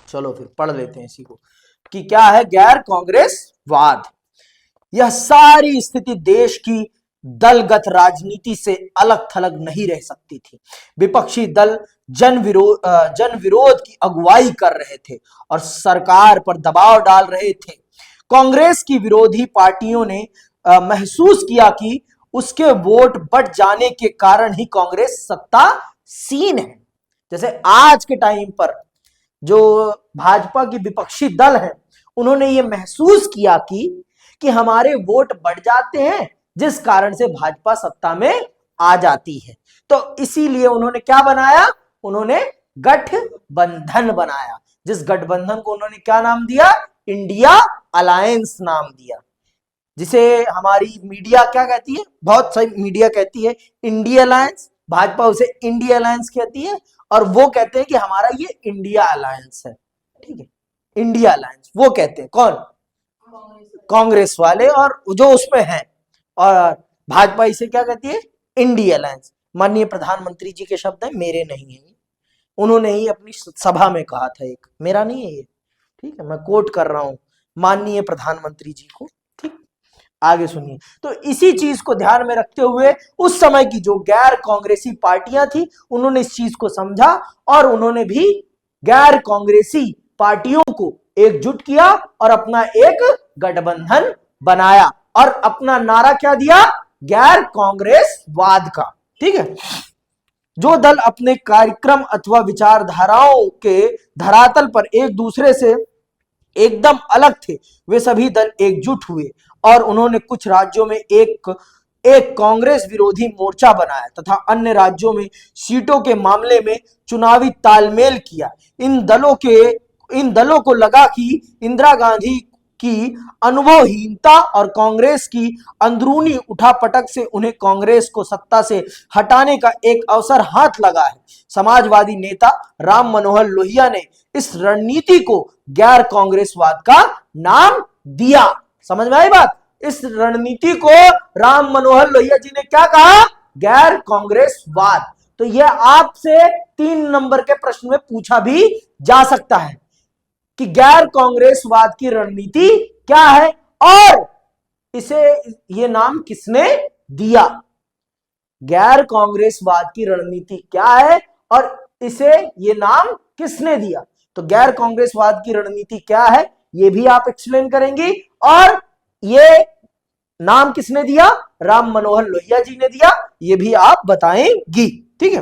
चलो फिर पढ़ लेते हैं इसी को कि क्या है गैर कांग्रेसवाद। यह सारी स्थिति देश की दलगत राजनीति से अलग थलग नहीं रह सकती थी। विपक्षी दल जन विरोध की अगुवाई कर रहे थे और सरकार पर दबाव डाल रहे थे। कांग्रेस की विरोधी पार्टियों ने महसूस किया कि उसके वोट बढ़ जाने के कारण ही कांग्रेस सत्तासीन है। जैसे आज के टाइम पर जो भाजपा की विपक्षी दल है, उन्होंने ये महसूस किया कि हमारे वोट बढ़ जाते हैं, जिस कारण से भाजपा सत्ता में आ जाती है। तो इसीलिए उन्होंने क्या बनाया, उन्होंने गठबंधन बनाया, जिस गठबंधन को उन्होंने क्या नाम दिया, इंडिया अलायंस नाम दिया, जिसे हमारी मीडिया क्या कहती है, बहुत सारी मीडिया कहती है इंडिया अलायंस, भाजपा उसे इंडिया अलायंस कहती है, और वो कहते हैं कि हमारा ये इंडिया अलायंस है। ठीक है, इंडिया अलायंस वो कहते हैं कौन, कांग्रेस वाले, और जो उसमें है, और भाजपा इसे क्या कहती है, इंडिया अलायंस। माननीय प्रधानमंत्री जी के शब्द हैं, मेरे नहीं है, उन्होंने ही अपनी सभा में कहा था, एक मेरा नहीं है ये, ठीक है, मैं कोट कर रहा हूं माननीय प्रधानमंत्री जी को। ठीक, आगे सुनिए। तो इसी चीज को ध्यान में रखते हुए उस समय की जो गैर कांग्रेसी पार्टियां थी, उन्होंने इस चीज को समझा और उन्होंने भी गैर कांग्रेसी पार्टियों को एकजुट किया और अपना एक गठबंधन बनाया और अपना नारा क्या दिया, गैर कांग्रेसवाद का। ठीक है, जो दल अपने कार्यक्रम अथवा विचारधाराओं के धरातल पर एक दूसरे से एकदम अलग थे, वे सभी दल एकजुट हुए और उन्होंने कुछ राज्यों में एक कांग्रेस विरोधी मोर्चा बनाया तथा अन्य राज्यों में सीटों के मामले में चुनावी तालमेल किया। इन दलों को लगा कि इंदिरा गांधी की अनुभवहीनता और कांग्रेस की अंदरूनी उठापटक से उन्हें कांग्रेस को सत्ता से हटाने का एक अवसर हाथ लगा है। समाजवादी नेता राम मनोहर लोहिया ने इस रणनीति को गैर कांग्रेसवाद का नाम दिया। समझ में आई बात, इस रणनीति को राम मनोहर लोहिया जी ने क्या कहा, गैर कांग्रेसवाद। तो यह आपसे 3 नंबर के प्रश्न में पूछा भी जा सकता है कि गैर कांग्रेसवाद की रणनीति क्या है और इसे ये नाम किसने दिया। गैर कांग्रेसवाद की रणनीति क्या है और इसे ये नाम किसने दिया। तो गैर कांग्रेसवाद की रणनीति क्या है ये भी आप एक्सप्लेन करेंगी और ये नाम किसने दिया, राम मनोहर लोहिया जी ने दिया, ये भी आप बताएंगी। ठीक है,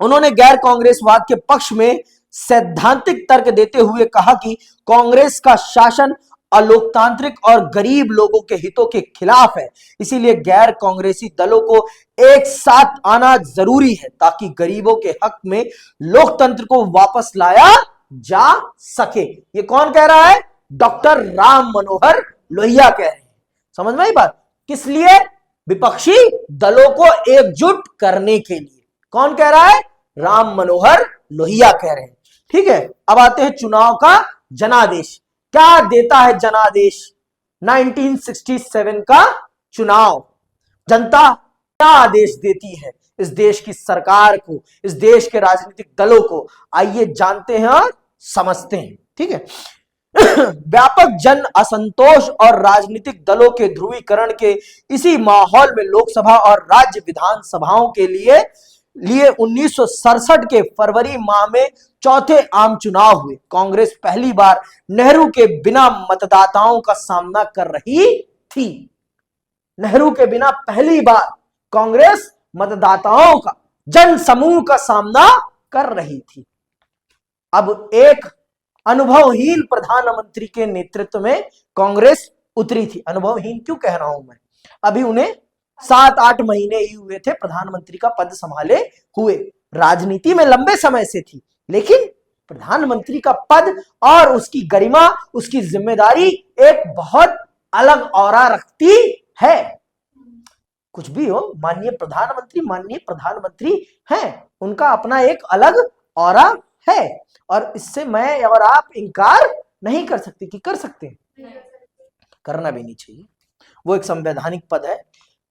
उन्होंने गैर कांग्रेसवाद के पक्ष में सैद्धांतिक तर्क देते हुए कहा कि कांग्रेस का शासन अलोकतांत्रिक और गरीब लोगों के हितों के खिलाफ है, इसीलिए गैर कांग्रेसी दलों को एक साथ आना जरूरी है ताकि गरीबों के हक में लोकतंत्र को वापस लाया जा सके। ये कौन कह रहा है, डॉक्टर राम मनोहर लोहिया कह रहे हैं। समझ में आई बात, किस लिए, विपक्षी दलों को एकजुट करने के लिए। कौन कह रहा है, राम मनोहर लोहिया कह रहे हैं। ठीक है, अब आते हैं चुनाव का जनादेश। क्या देता है जनादेश, 1967 का चुनाव, जनता क्या आदेश देती है इस देश की सरकार को, इस देश के राजनीतिक दलों को, आइए जानते हैं और समझते हैं। ठीक है, व्यापक जन असंतोष और राजनीतिक दलों के ध्रुवीकरण के इसी माहौल में लोकसभा और राज्य विधानसभाओं के लिए 1967 के फरवरी माह में चौथे आम चुनाव हुए। कांग्रेस पहली बार नेहरू के बिना मतदाताओं का सामना कर रही थी। नेहरू के बिना पहली बार कांग्रेस मतदाताओं का, जन समूह का सामना कर रही थी। अब एक अनुभवहीन प्रधानमंत्री के नेतृत्व में कांग्रेस उतरी थी। अनुभवहीन क्यों कह रहा हूं मैं, अभी उन्हें 7-8 महीने ही हुए थे प्रधानमंत्री का पद संभाले हुए, राजनीति में लंबे समय से थी, लेकिन प्रधानमंत्री का पद और उसकी गरिमा, उसकी जिम्मेदारी एक बहुत अलग औरा रखती है। कुछ भी हो, माननीय प्रधानमंत्री हैं, उनका अपना एक अलग औरा है और इससे मैं और आप इंकार नहीं कर सकते कि कर सकते हैं, करना भी नहीं चाहिए। वो एक संवैधानिक पद है,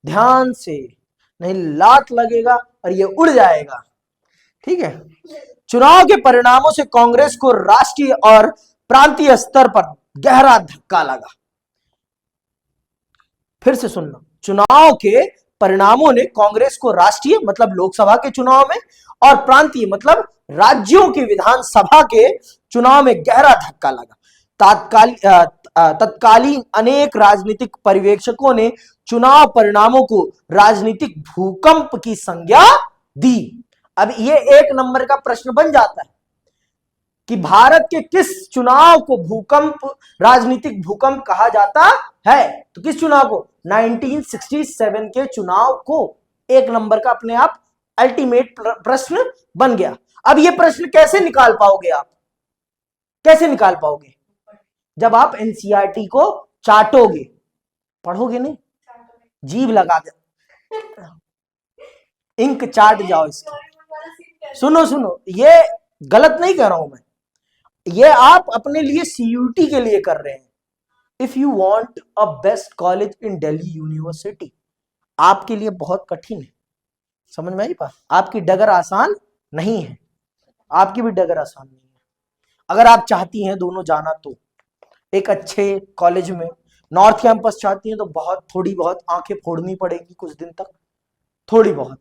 ध्यान से, नहीं लात लगेगा और ये उड़ जाएगा। ठीक है। चुनाव के परिणामों से कांग्रेस को राष्ट्रीय और प्रांतीय स्तर पर गहरा धक्का लगा। फिर से सुनना, चुनाव के परिणामों ने कांग्रेस को राष्ट्रीय मतलब लोकसभा के चुनाव में और प्रांतीय मतलब राज्यों की विधानसभा के चुनाव में गहरा धक्का लगा। तत्कालीन अनेक राजनीतिक पर्यवेक्षकों ने चुनाव परिणामों को राजनीतिक भूकंप की संज्ञा दी। अब ये एक नंबर का प्रश्न बन जाता है कि भारत के किस चुनाव को भूकंप, राजनीतिक भूकंप कहा जाता है। तो किस चुनाव को? 1967 के चुनाव को। एक नंबर का अपने आप अल्टीमेट प्रश्न बन गया। अब ये प्रश्न कैसे निकाल पाओगे आप? कैसे निकाल पाओगे? जब आप एनसीईआरटी को चाटोगे, पढ़ोगे नहीं, जीभ लगा दे, इंक चाट जाओ इसकी। सुनो सुनो, ये गलत नहीं कह रहा हूं मैं, ये आप अपने लिए सीयूटी के लिए कर रहे हैं। If you want a best college in Delhi university, आपके लिए बहुत कठिन है। समझ में आई बात? आपकी डगर आसान नहीं है, आपकी भी डगर आसान नहीं है। अगर आप चाहती हैं दोनों जाना तो एक अच्छे कॉलेज में, नॉर्थ कैंपस चाहती हैं तो बहुत थोड़ी बहुत आंखें फोड़नी पड़ेगी कुछ दिन तक, थोड़ी बहुत,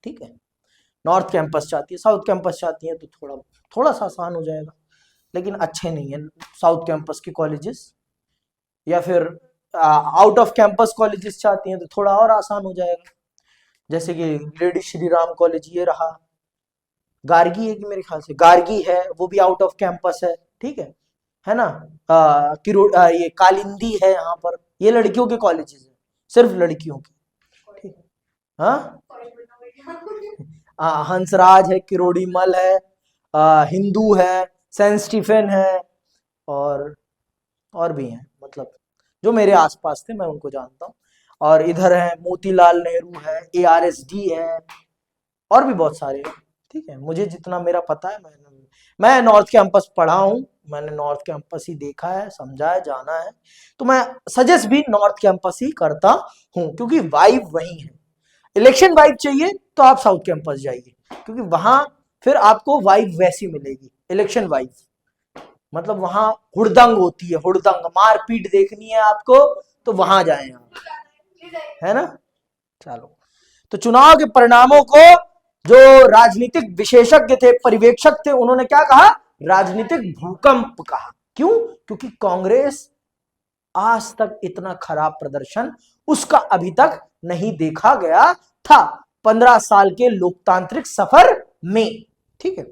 ठीक है। नॉर्थ कैंपस चाहती है, साउथ कैंपस चाहती है तो थोड़ा सा आसान हो जाएगा, लेकिन अच्छे नहीं है साउथ कैंपस के कॉलेजेस। या फिर आउट ऑफ कैंपस कॉलेजेस चाहती हैं तो थोड़ा और आसान हो जाएगा, जैसे कि लेडी श्री राम कॉलेज ये रहा, गार्गी है कि मेरे ख्याल से गार्गी है, वो भी आउट ऑफ कैंपस है, ठीक है ना। ये कालिंदी है यहाँ पर, ये लड़कियों के कॉलेजेस है, सिर्फ लड़कियों के, ठीक है। हाँ, हंसराज है, किरोड़ीमल है, हिंदू है, सेंट स्टीफेन है, और भी हैं, मतलब जो मेरे आसपास थे मैं उनको जानता हूँ। और इधर है मोतीलाल नेहरू है, ARSD है, और भी बहुत सारे हैं, ठीक है। मुझे जितना मेरा पता है, मैं नॉर्थ कैंपस पढ़ा हूँ, मैंने नॉर्थ कैंपस ही देखा है, समझा है, जाना है, तो मैं सजेस्ट भी नॉर्थ कैंपस ही करता हूँ, क्योंकि वाइब वही है। इलेक्शन वाइब चाहिए तो आप साउथ कैंपस जाइए, क्योंकि वहां फिर आपको वाइब वैसी मिलेगी, इलेक्शन वाइब, मतलब वहां हुड़दंग होती है, हुड़दंग, मारपीट देखनी है आपको तो वहां जाएं आप, है ना। चलो, तो चुनाव के परिणामों को जो राजनीतिक विशेषज्ञ थे, पर्यवेक्षक थे, उन्होंने क्या कहा? राजनीतिक भूकंप कहा। क्यों? क्योंकि कांग्रेस आज तक इतना खराब प्रदर्शन उसका अभी तक नहीं देखा गया था 15 साल के लोकतांत्रिक सफर में, ठीक है।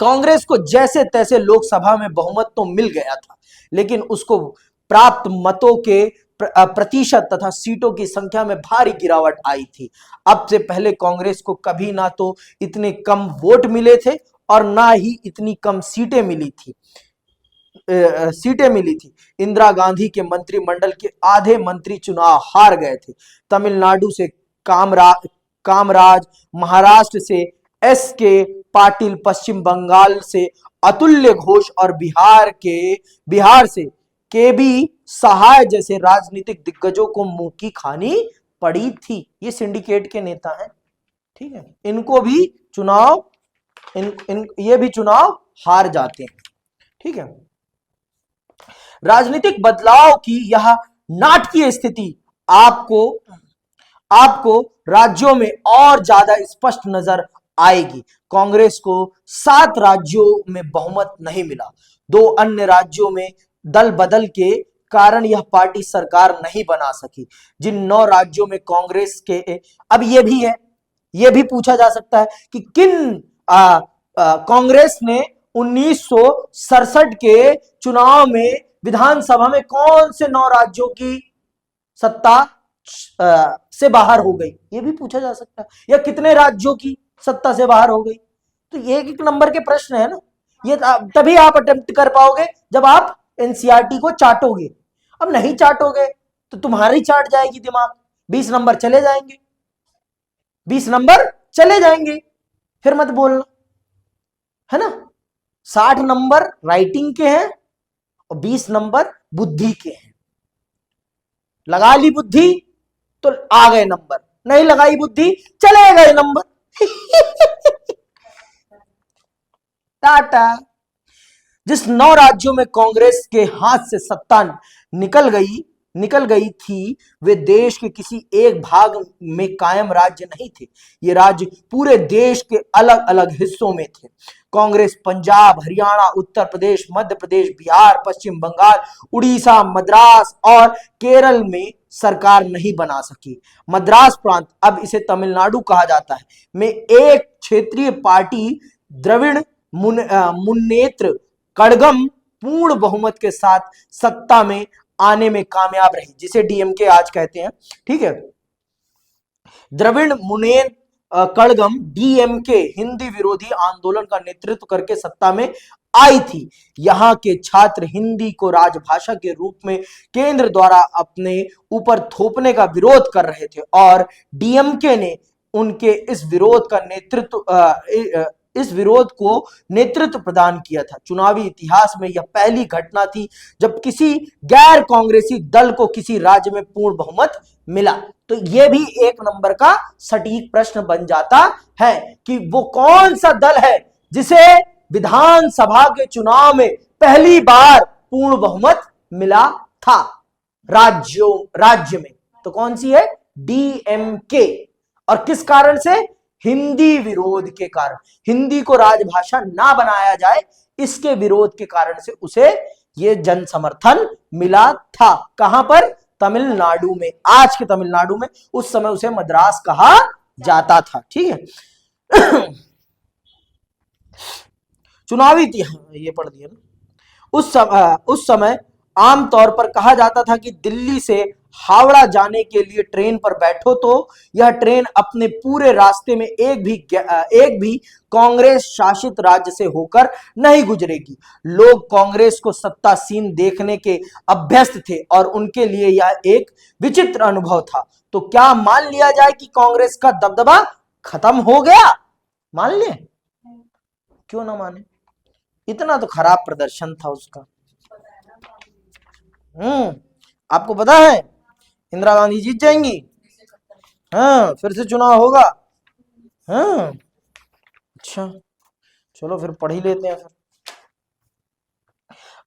कांग्रेस को जैसे तैसे लोकसभा में बहुमत तो मिल गया था, लेकिन उसको प्राप्त मतों के प्रतिशत तथा सीटों की संख्या में भारी गिरावट आई थी। अब से पहले कांग्रेस को कभी ना तो इतने कम वोट मिले थे और ना ही इतनी कम सीटें मिली थी। इंदिरा गांधी के मंत्रिमंडल के आधे मंत्री चुनाव हार गए थे। तमिलनाडु से कामराज, महाराष्ट्र से SK पाटिल, पश्चिम बंगाल से अतुल्य घोष और बिहार से KB सहाय जैसे राजनीतिक दिग्गजों को मुंह की खानी पड़ी थी। ये सिंडिकेट के नेता हैं, ठीक है। इनको भी चुनाव ये भी चुनाव हार जाते हैं, ठीक है। राजनीतिक बदलाव की यह नाटकीय स्थिति आपको राज्यों में और ज्यादा स्पष्ट नजर आएगी। कांग्रेस को 7 राज्यों में बहुमत नहीं मिला। 2 अन्य राज्यों में दल बदल के कारण यह पार्टी सरकार नहीं बना सकी। जिन 9 राज्यों में कांग्रेस के, अब ये भी है, ये भी पूछा जा सकता है कि कांग्रेस ने 1967 के चुनाव में विधानसभा में कौन से 9 राज्यों की सत्ता से बाहर हो गई, ये भी पूछा जा सकता है, या कितने राज्यों की सत्ता से बाहर हो गई। तो ये एक नंबर के प्रश्न है ना, ये तभी आप अटेम्प्ट कर पाओगे जब आप एनसीईआरटी को चाटोगे। अब नहीं चाटोगे तो तुम्हारी चाट जाएगी दिमाग, 20 नंबर चले जाएंगे, 20 नंबर चले जाएंगे, फिर मत बोलना, है ना। 60 नंबर राइटिंग के हैं और 20 नंबर बुद्धि के हैं। लगा ली बुद्धि तो आ गए नंबर, नहीं लगाई बुद्धि चले गए नंबर। टाटा। जिस 9 राज्यों में कांग्रेस के हाथ से सत्ता निकल गई थी, वे देश के किसी एक भाग में कायम राज्य नहीं थे। ये राज्य पूरे देश के अलग अलग हिस्सों में थे। कांग्रेस पंजाब, हरियाणा, उत्तर प्रदेश, मध्य प्रदेश, बिहार, पश्चिम बंगाल, उड़ीसा, मद्रास और केरल में सरकार नहीं बना सकी। मद्रास प्रांत, अब इसे तमिलनाडु कहा जाता है, में एक क्षेत्रीय पार्टी द्रविड़ मुन्नेत्र कड़गम पूर्ण बहुमत के साथ सत्ता में आने में कामयाब रही, जिसे डीएमके आज कहते हैं। ठीक है, द्रविड़ मुन्नेत्र कड़गम डीएमके हिंदी विरोधी आंदोलन का नेतृत्व करके सत्ता में आई थी। यहां के छात्र हिंदी को राजभाषा के रूप में केंद्र द्वारा अपने ऊपर थोपने का विरोध कर रहे थे और डीएमके ने उनके इस विरोध को नेतृत्व प्रदान किया था। चुनावी इतिहास में यह पहली घटना थी जब किसी गैर कांग्रेसी दल को किसी राज्य में पूर्ण बहुमत मिला। तो यह भी एक नंबर का सटीक प्रश्न बन जाता है कि वो कौन सा दल है जिसे विधानसभा के चुनाव में पहली बार पूर्ण बहुमत मिला था राज्य में। तो कौन सी है? डीएमके। और किस कारण से? हिंदी विरोध के कारण। हिंदी को राजभाषा ना बनाया जाए, इसके विरोध के कारण से उसे ये जन समर्थन मिला था। कहां पर? तमिलनाडु में, आज के तमिलनाडु में। उस समय उसे मद्रास कहा जाता था। ठीक है। चुनावी इतिहास ये पढ़ दिया ना। उस समय आमतौर पर कहा जाता था कि दिल्ली से हावड़ा जाने के लिए ट्रेन पर बैठो तो यह ट्रेन अपने पूरे रास्ते में एक भी कांग्रेस शासित राज्य से होकर नहीं गुजरेगी। लोग कांग्रेस को सत्तासीन देखने के अभ्यस्त थे और उनके लिए यह एक विचित्र अनुभव था। तो क्या मान लिया जाए कि कांग्रेस का दबदबा खत्म हो गया? मान ले, क्यों ना माने, इतना तो खराब प्रदर्शन था उसका। आपको पता है इंदिरा गांधी जीत जाएंगी? हाँ, फिर से चुनाव होगा। हाँ, अच्छा, चलो फिर पढ़ ही लेते हैं। फिर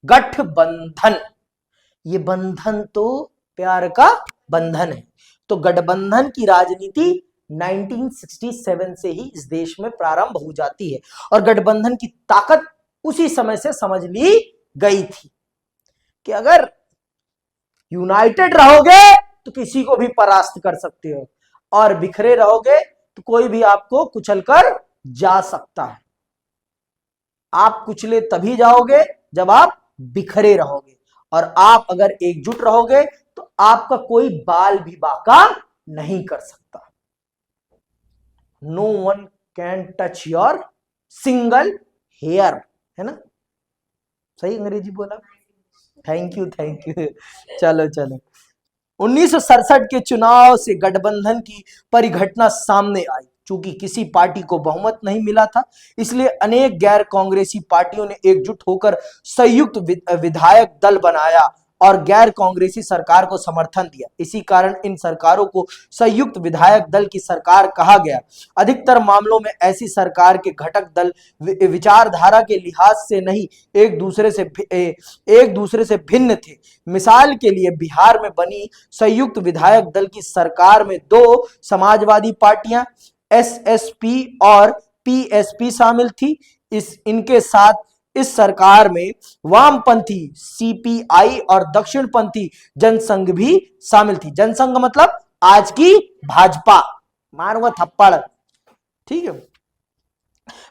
गठबंधन, ये बंधन तो प्यार का बंधन है। तो गठबंधन की राजनीति 1967 से ही इस देश में प्रारंभ हो जाती है और गठबंधन की ताकत उसी समय से समझ ली गई थी कि अगर यूनाइटेड रहोगे तो किसी को भी परास्त कर सकते हो और बिखरे रहोगे तो कोई भी आपको कुचलकर जा सकता है। आप कुचले तभी जाओगे जब आप बिखरे रहोगे, और आप अगर एकजुट रहोगे तो आपका कोई बाल भी बाका नहीं कर सकता। No one can touch your single hair, है ना? सही अंग्रेजी बोला? Thank you. चलो 1967 के चुनाव से गठबंधन की परिघटना सामने आई। चूंकि किसी पार्टी को बहुमत नहीं मिला था, इसलिए अनेक गैर कांग्रेसी पार्टियों ने एकजुट होकर संयुक्त विधायक दल बनाया और गैर कांग्रेसी सरकार को समर्थन दिया। इसी कारण इन सरकारों को संयुक्त विधायक दल की सरकार कहा गया। अधिकतर मामलों में ऐसी सरकार के घटक दल विचारधारा के लिहाज से नहीं, एक दूसरे से भिन्न थे। मिसाल के लिए बिहार में बनी संयुक्त विधायक दल की सरकार में 2 समाजवादी पार्टियां एसएसपी और पीएसपी शामिल थी। इनके साथ इस सरकार में वामपंथी सीपीआई और दक्षिणपंथी जनसंघ भी शामिल थी। जनसंघ मतलब आज की भाजपा, मारूंगा थप्पड़। ठीक है।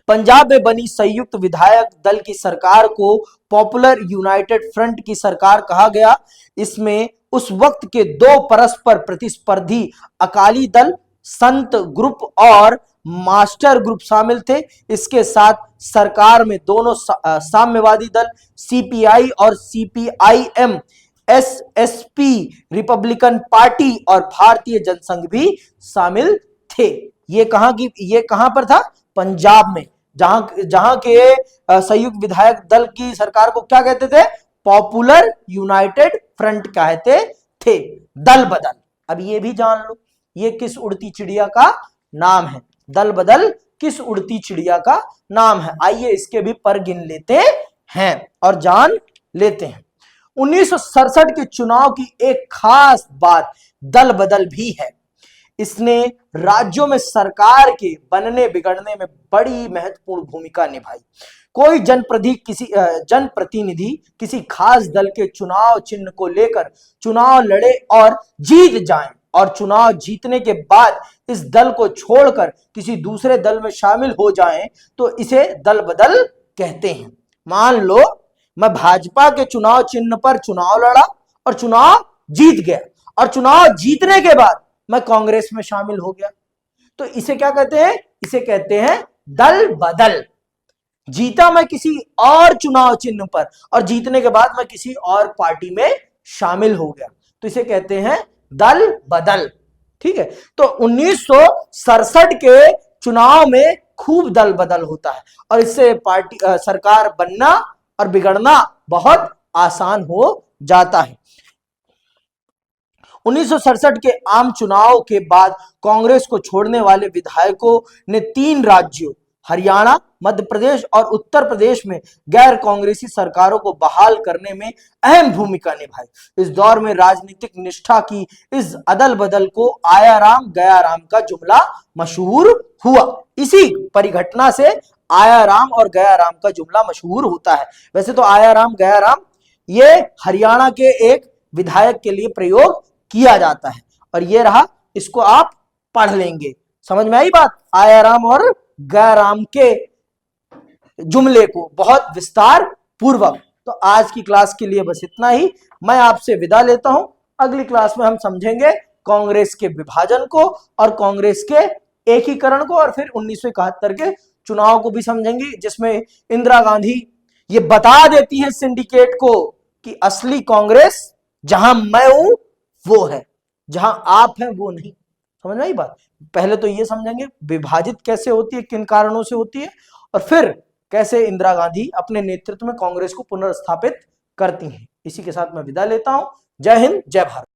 पंजाब में बनी संयुक्त विधायक दल की सरकार को पॉपुलर यूनाइटेड फ्रंट की सरकार कहा गया। इसमें उस वक्त के 2 परस्पर प्रतिस्पर्धी अकाली दल, संत ग्रुप और मास्टर ग्रुप शामिल थे। इसके साथ सरकार में दोनों साम्यवादी दल सीपीआई और सीपीआईएम, एसएसपी, रिपब्लिकन पार्टी और भारतीय जनसंघ भी शामिल थे। ये कहां पर था? पंजाब में, जहां के संयुक्त विधायक दल की सरकार को क्या कहते थे? पॉपुलर यूनाइटेड फ्रंट कहते थे। दल बदल, अब ये भी जान लो, ये किस उड़ती चिड़िया का नाम है? दल बदल किस उड़ती चिड़िया का नाम है? आइए इसके भी पर गिन लेते हैं और जान लेते हैं। 1967 के चुनाव की एक खास बात दल बदल भी है। इसने राज्यों में सरकार के बनने बिगड़ने में बड़ी महत्वपूर्ण भूमिका निभाई। कोई जनप्रतिनिधि किसी खास दल के चुनाव चिन्ह को लेकर चुनाव लड़े और जीत जाएं और चुनाव जीतने के बाद इस दल को छोड़कर किसी दूसरे दल में शामिल हो जाएं तो इसे दल बदल कहते हैं। मान लो मैं भाजपा के चुनाव चिन्ह पर चुनाव लड़ा और चुनाव जीत गया और चुनाव जीतने के बाद मैं कांग्रेस में शामिल हो गया, तो इसे क्या कहते हैं? इसे कहते हैं दल बदल। जीता मैं किसी और चुनाव चिन्ह पर और जीतने के बाद मैं किसी और पार्टी में शामिल हो गया, तो इसे कहते हैं दल बदल। ठीक है, तो 1967 के चुनाव में खूब दल बदल होता है और इससे पार्टी सरकार बनना और बिगड़ना बहुत आसान हो जाता है। 1967 के आम चुनाव के बाद कांग्रेस को छोड़ने वाले विधायकों ने 3 राज्यों हरियाणा, मध्य प्रदेश और उत्तर प्रदेश में गैर कांग्रेसी सरकारों को बहाल करने में अहम भूमिका निभाई। इस दौर में राजनीतिक निष्ठा की इस अदल बदल को आया राम गया राम का जुमला मशहूर हुआ। इसी परिघटना से आया राम और गया राम का जुमला मशहूर होता है। वैसे तो आया राम गया राम ये हरियाणा के एक विधायक के लिए प्रयोग किया जाता है और ये रहा, इसको आप पढ़ लेंगे। समझ में आई बात? आया राम और गया राम के जुमले को बहुत विस्तार पूर्वक। तो आज की क्लास के लिए बस इतना ही। मैं आपसे विदा लेता हूं। अगली क्लास में हम समझेंगे कांग्रेस के विभाजन को और कांग्रेस के एकीकरण को और फिर 1971 के चुनाव को भी समझेंगे, जिसमें इंदिरा गांधी ये बता देती है सिंडिकेट को कि असली कांग्रेस जहां मैं हूं वो है, जहां आप हैं वो नहीं। समझ में आई बात? पहले तो ये समझेंगे विभाजित कैसे होती है, किन कारणों से होती है, और फिर कैसे इंदिरा गांधी अपने नेतृत्व में कांग्रेस को पुनर्स्थापित करती हैं। इसी के साथ मैं विदा लेता हूं। जय हिंद, जय भारत।